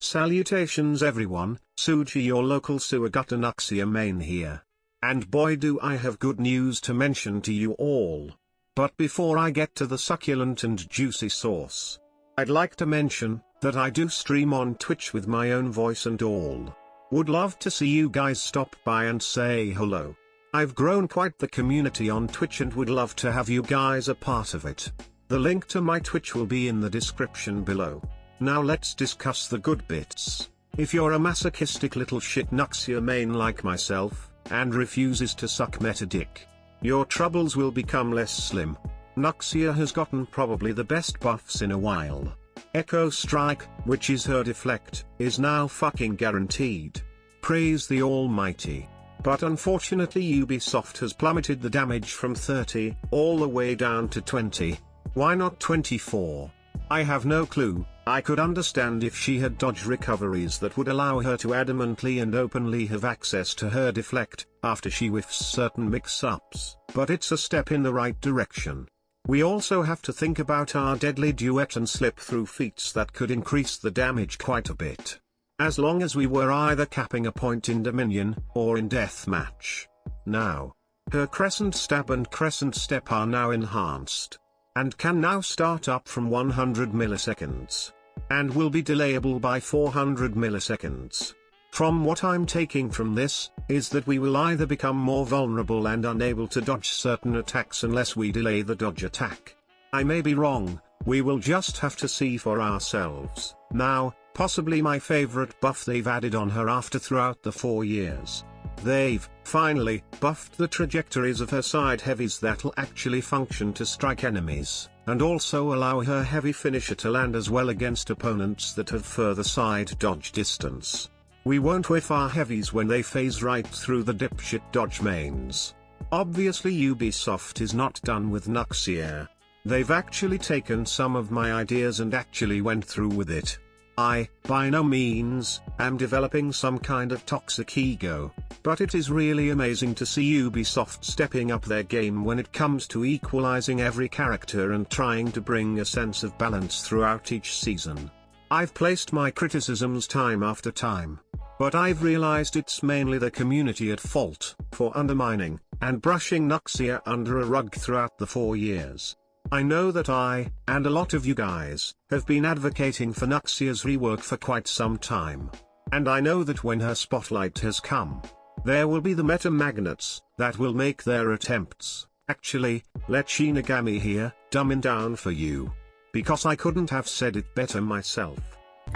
Salutations everyone, Suji your local sewer gutter Nuxia main here. And boy do I have good news to mention to you all. But before I get to the succulent and juicy sauce, I'd like to mention that I do stream on Twitch with my own voice and all. Would love to see you guys stop by and say hello. I've grown quite the community on Twitch and would love to have you guys a part of it. The link to my Twitch will be in the description below. Now let's discuss the good bits. If you're a masochistic little shit Nuxia main like myself, and refuses to suck meta dick, your troubles will become less slim. Nuxia has gotten probably the best buffs in a while. Echo Strike, which is her deflect, is now fucking guaranteed. Praise the almighty. But unfortunately Ubisoft has plummeted the damage from 30, all the way down to 20. Why not 24? I have no clue. I could understand if she had dodge recoveries that would allow her to adamantly and openly have access to her deflect, after she whiffs certain mix-ups, but it's a step in the right direction. We also have to think about our deadly duet and slip-through feats that could increase the damage quite a bit. As long as we were either capping a point in Dominion, or in Deathmatch. Now, her Crescent Stab and Crescent Step are now enhanced, and can now start up from 100 milliseconds. And will be delayable by 400 milliseconds. From what I'm taking from this, is that we will either become more vulnerable and unable to dodge certain attacks unless we delay the dodge attack. I may be wrong, we will just have to see for ourselves. Now, possibly my favorite buff they've added on her after throughout the 4 years. They've, finally, buffed the trajectories of her side heavies that'll actually function to strike enemies, and also allow her heavy finisher to land as well against opponents that have further side dodge distance. We won't whiff our heavies when they phase right through the dipshit dodge mains. Obviously Ubisoft is not done with Nuxia. They've actually taken some of my ideas and actually went through with it. I, by no means, am developing some kind of toxic ego, but it is really amazing to see Ubisoft stepping up their game when it comes to equalizing every character and trying to bring a sense of balance throughout each season. I've placed my criticisms time after time, but I've realized it's mainly the community at fault for undermining and brushing Nuxia under a rug throughout the 4 years. I know that I, and a lot of you guys, have been advocating for Nuxia's rework for quite some time. And I know that when her spotlight has come, there will be the meta magnets that will make their attempts. Actually, let Shinigami here dumb it down for you, because I couldn't have said it better myself.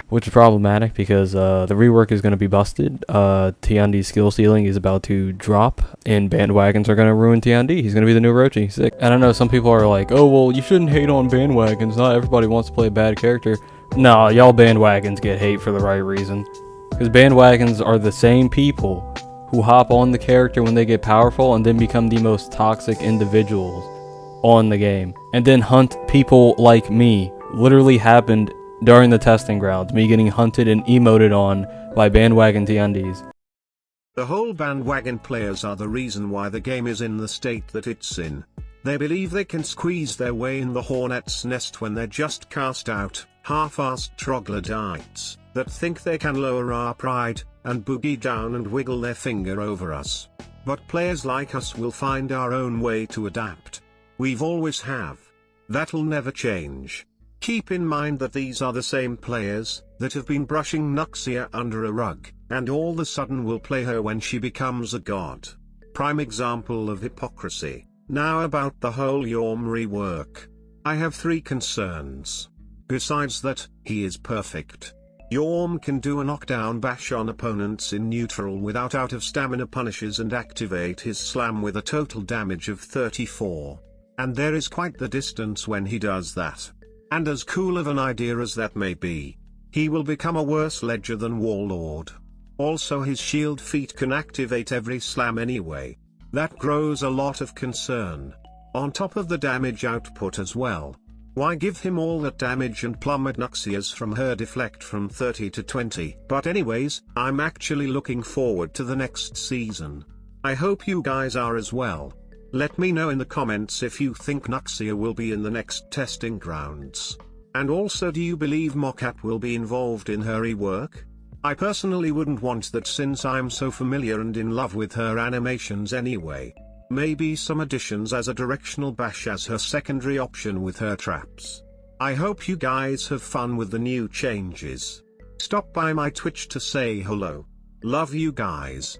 Which is problematic because the rework is going to be busted. Tiandi's skill ceiling is about to drop, and bandwagons are going to ruin Tiandi. He's going to be the new Orochi. Sick. And I know some people are like, oh, well, you shouldn't hate on bandwagons. Not everybody wants to play a bad character. Nah, y'all bandwagons get hate for the right reason. Because bandwagons are the same people who hop on the character when they get powerful and then become the most toxic individuals on the game. And then hunt people like me. Literally happened during the testing grounds, me getting hunted and emoted on by bandwagon Tiandis. The whole bandwagon players are the reason why the game is in the state that it's in. They believe they can squeeze their way in the hornet's nest when they're just cast out, half-assed troglodytes, that think they can lower our pride, and boogie down and wiggle their finger over us. But players like us will find our own way to adapt. We've always have. That'll never change. Keep in mind that these are the same players that have been brushing Nuxia under a rug, and all of a sudden will play her when she becomes a god. Prime example of hypocrisy. Now about the whole Jorm rework. I have 3 concerns. Besides that, he is perfect. Jorm can do a knockdown bash on opponents in neutral without out of stamina punishes and activate his slam with a total damage of 34. And there is quite the distance when he does that. And as cool of an idea as that may be, he will become a worse ledger than Warlord. Also his shield feat can activate every slam anyway. That grows a lot of concern. On top of the damage output as well. Why give him all that damage and plummet Nuxia's from her deflect from 30 to 20? But anyways, I'm actually looking forward to the next season. I hope you guys are as well. Let me know in the comments if you think Nuxia will be in the next testing grounds. And also, do you believe Mocap will be involved in her rework? I personally wouldn't want that since I'm so familiar and in love with her animations anyway. Maybe some additions as a directional bash as her secondary option with her traps. I hope you guys have fun with the new changes. Stop by my Twitch to say hello. Love you guys.